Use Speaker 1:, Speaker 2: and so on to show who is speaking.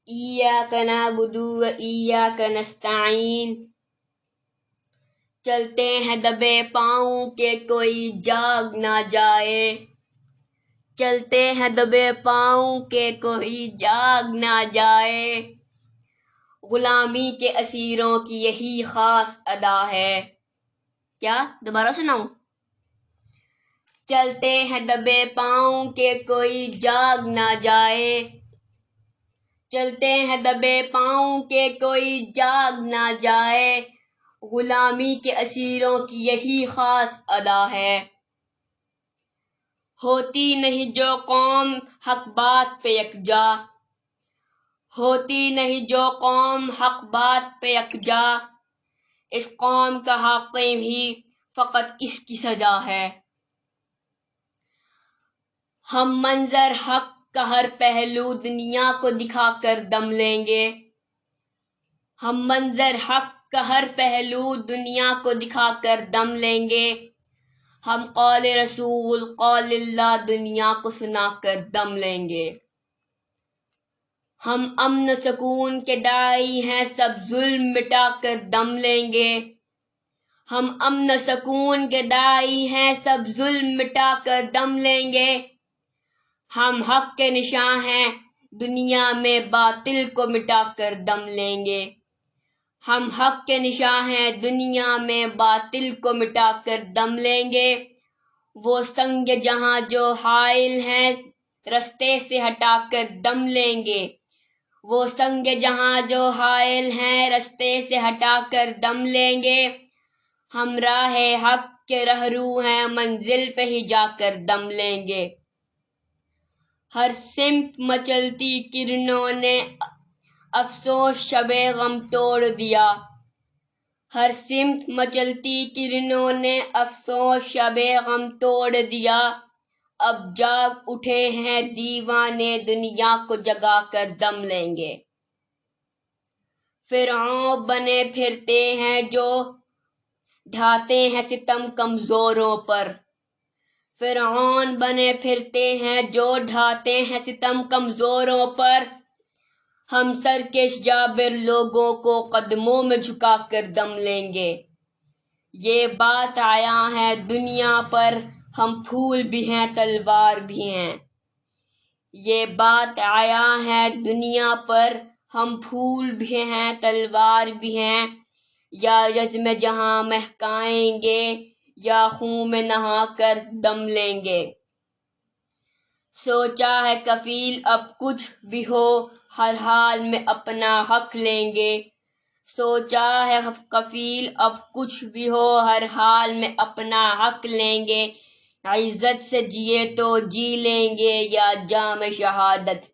Speaker 1: ایاک نعبد و ایاک نستعین۔ چلتے ہیں دبے پاؤں کہ کوئی جاگ نہ جائے، چلتے ہیں دبے پاؤں کہ کوئی جاگ نہ جائے۔ غلامی کے اسیروں کی یہی خاص ادا ہے۔ کیا دوبارہ سناؤں؟ چلتے ہیں دبے پاؤں کہ کوئی جاگ نہ جائے، چلتے ہیں دبے پاؤں کہ کوئی جاگ نہ جائے۔ غلامی کے اسیروں کی یہی خاص ادا ہے۔ ہوتی نہیں جو قوم حق بات پہ یکجا، ہوتی نہیں جو قوم حق بات پہ یکجا، اس قوم کا حاکم ہی فقط اس کی سزا ہے۔ ہم منظر حق کا ہر پہلو دنیا کو دکھا کر دم لیں گے، ہم منظر حق کا ہر پہلو دنیا کو دکھا کر دم لیں گے۔ ہم قول رسول قول اللہ دنیا کو سنا کر دم لیں گے۔ ہم امن و سکون کے داعی ہیں، سب ظلم مٹا کر دم لیں گے۔ ہم امن و سکون کے داعی ہیں، سب ظلم مٹا کر دم لیں گے۔ ہم حق کے نشاں ہیں، دنیا میں باطل کو مٹا کر دم لیں گے۔ ہم حق کے نشاں ہیں، دنیا میں باطل کو مٹا کر دم لیں گے۔ وہ سنگ جہاں جو حائل ہیں، رستے سے ہٹا کر دم لیں گے۔ وہ سنگ جہاں جو حائل ہیں، رستے سے ہٹا کر دم لیں گے۔ ہم راہ حق کے رہرو ہیں، منزل پہ ہی جا کر دم لیں گے۔ ہر سمت مچلتی کرنوں نے افسوس شب غم توڑ دیا، ہر سمت مچلتی کرنوں نے افسوس شب غم توڑ دیا۔ اب جاگ اٹھے ہیں دیوانے، دنیا کو جگا کر دم لیں گے۔ فرعون بنے پھرتے ہیں جو ڈھاتے ہیں ستم کمزوروں پر، فرعون بنے پھرتے ہیں جو ڈھاتے ہیں ستم کمزوروں پر۔ ہم سرکش جابر لوگوں کو قدموں میں جھکا کر دم لیں گے۔ یہ بات آیا ہے دنیا پر، ہم پھول بھی ہیں تلوار بھی ہیں۔ یہ بات آیا ہے دنیا پر، ہم پھول بھی ہیں تلوار بھی ہیں۔ یا رزم جہاں مہکائیں گے، یا خون میں نہا کر دم لیں گے۔ سوچا ہے کفیل اب کچھ بھی ہو، ہر حال میں اپنا حق لیں گے۔ سوچا ہے کفیل اب کچھ بھی ہو، ہر حال میں اپنا حق لیں گے۔ عزت سے جیے تو جی لیں گے، یا جام شہادت